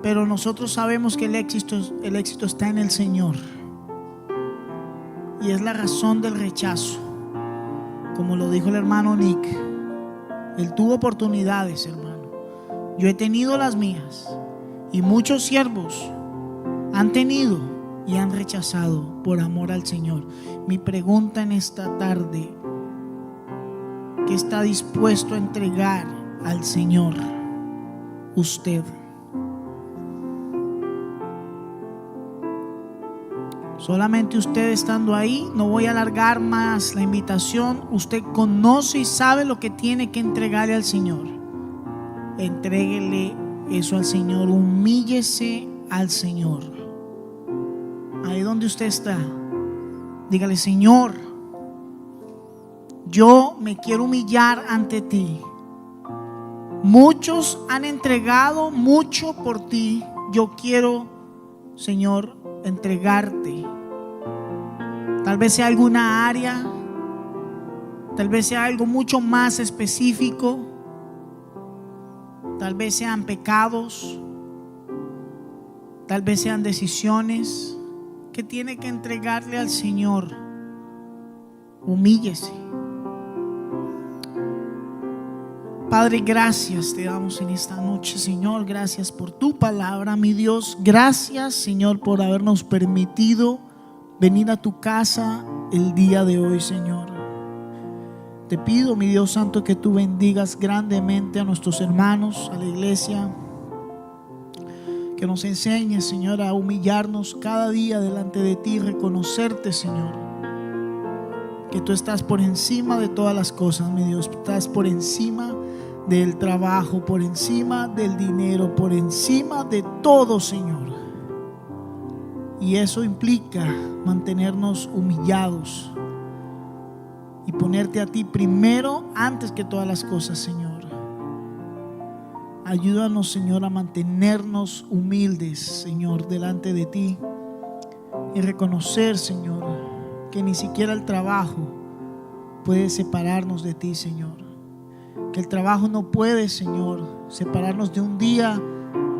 pero nosotros sabemos que el éxito está en el Señor, y es la razón del rechazo. Como lo dijo el hermano Nick, él tuvo oportunidades, hermano. Yo he tenido las mías, y muchos siervos han tenido y han rechazado por amor al Señor. Mi pregunta en esta tarde: ¿qué está dispuesto a entregar al Señor usted? Solamente usted estando ahí. No voy a alargar más la invitación. Usted conoce y sabe lo que tiene que entregarle al Señor. Entréguele eso al Señor. Humíllese al Señor. Ahí donde usted está, dígale: Señor, yo me quiero humillar ante ti. Muchos han entregado mucho por ti. Yo quiero, Señor, entregarte. Tal vez sea alguna área, tal vez sea algo mucho más específico, tal vez sean pecados, tal vez sean decisiones que tiene que entregarle al Señor. Humíllese. Padre, gracias te damos en esta noche, Señor. Gracias por tu palabra, mi Dios. Gracias, Señor, por habernos permitido venir a tu casa el día de hoy, Señor. Te pido, mi Dios santo, que tú bendigas grandemente a nuestros hermanos, a la iglesia. Que nos enseñes, Señor, a humillarnos cada día delante de ti, reconocerte, Señor, que tú estás por encima de todas las cosas, mi Dios. Estás por encima del trabajo, por encima del dinero, por encima de todo, Señor. Y eso implica mantenernos humillados y ponerte a ti primero antes que todas las cosas, Señor. Ayúdanos, Señor, a mantenernos humildes, Señor, delante de ti, y reconocer, Señor, que ni siquiera el trabajo puede separarnos de ti, Señor. Que el trabajo no puede, Señor, separarnos de un día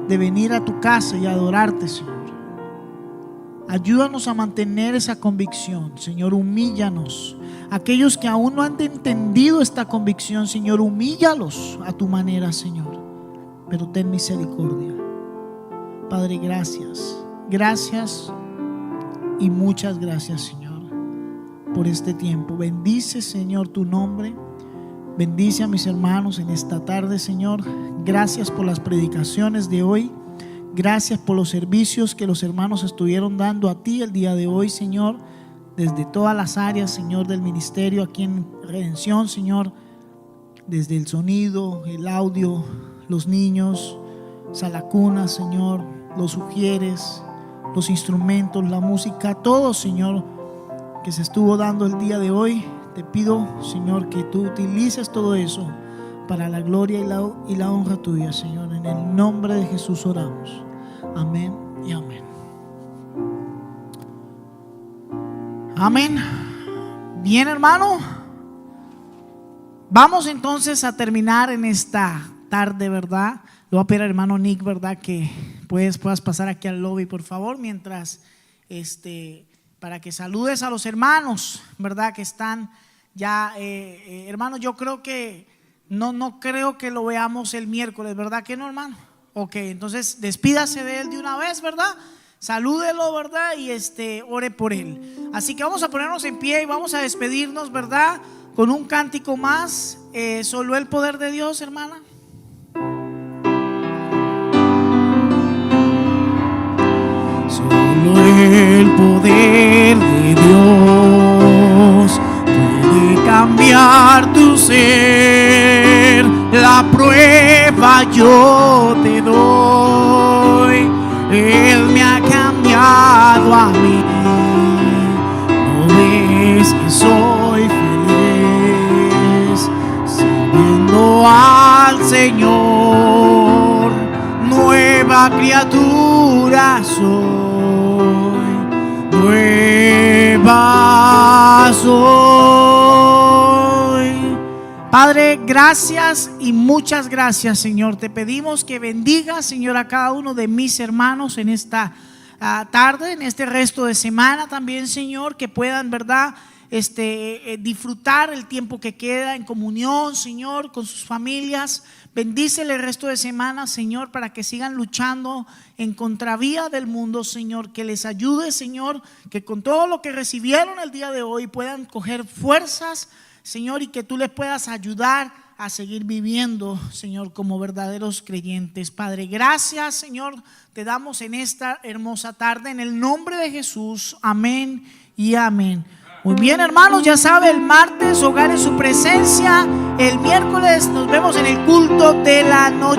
de venir a tu casa y adorarte, Señor. Ayúdanos a mantener esa convicción, Señor, humíllanos. Aquellos que aún no han entendido esta convicción, Señor, humíllalos a tu manera, Señor, pero ten misericordia. Padre, gracias, gracias y muchas gracias, Señor, por este tiempo. Bendice, Señor, tu nombre. Bendice a mis hermanos en esta tarde, Señor. Gracias por las predicaciones de hoy. Gracias por los servicios que los hermanos estuvieron dando a ti el día de hoy, Señor, desde todas las áreas, Señor, del ministerio aquí en Redención, Señor, desde el sonido, el audio, los niños, Salacuna, Señor, los ujieres, los instrumentos, la música, todo, Señor, que se estuvo dando el día de hoy. Te pido, Señor, que tú utilices todo eso para la gloria y la honra tuya, Señor. En el nombre de Jesús oramos. Amén y amén. Amén. Bien, hermano. Vamos entonces a terminar en esta tarde, ¿verdad? Le voy a pedir al hermano Nick, ¿verdad? Que puedas pasar aquí al lobby, por favor, mientras para que saludes a los hermanos, ¿verdad? Que están ya, hermanos, yo creo que no creo que lo veamos el miércoles, ¿verdad que no, hermano? Ok, entonces despídase de él de una vez, ¿verdad? Salúdelo, ¿verdad? Y ore por él. Así que vamos a ponernos en pie y vamos a despedirnos, ¿verdad? Con un cántico más. Solo el poder de Dios, hermana. Solo el poder de Dios puede cambiar tu ser. La prueba yo te doy. Él me ha cambiado a mí. No ves que soy feliz sirviendo al Señor. Nueva criatura soy, nueva soy. Padre, gracias y muchas gracias, Señor. Te pedimos que bendigas, Señor, a cada uno de mis hermanos en esta tarde, en este resto de semana también, Señor, que puedan, ¿verdad?, disfrutar el tiempo que queda en comunión, Señor, con sus familias. Bendícele el resto de semana, Señor, para que sigan luchando en contravía del mundo, Señor. Que les ayude, Señor, que con todo lo que recibieron el día de hoy puedan coger fuerzas, Señor, y que tú les puedas ayudar a seguir viviendo, Señor, como verdaderos creyentes. Padre, gracias, Señor, te damos en esta hermosa tarde, en el nombre de Jesús. Amén y amén. Muy bien, hermanos, ya sabe, el martes hogar en su presencia, el miércoles nos vemos en el culto de la noche.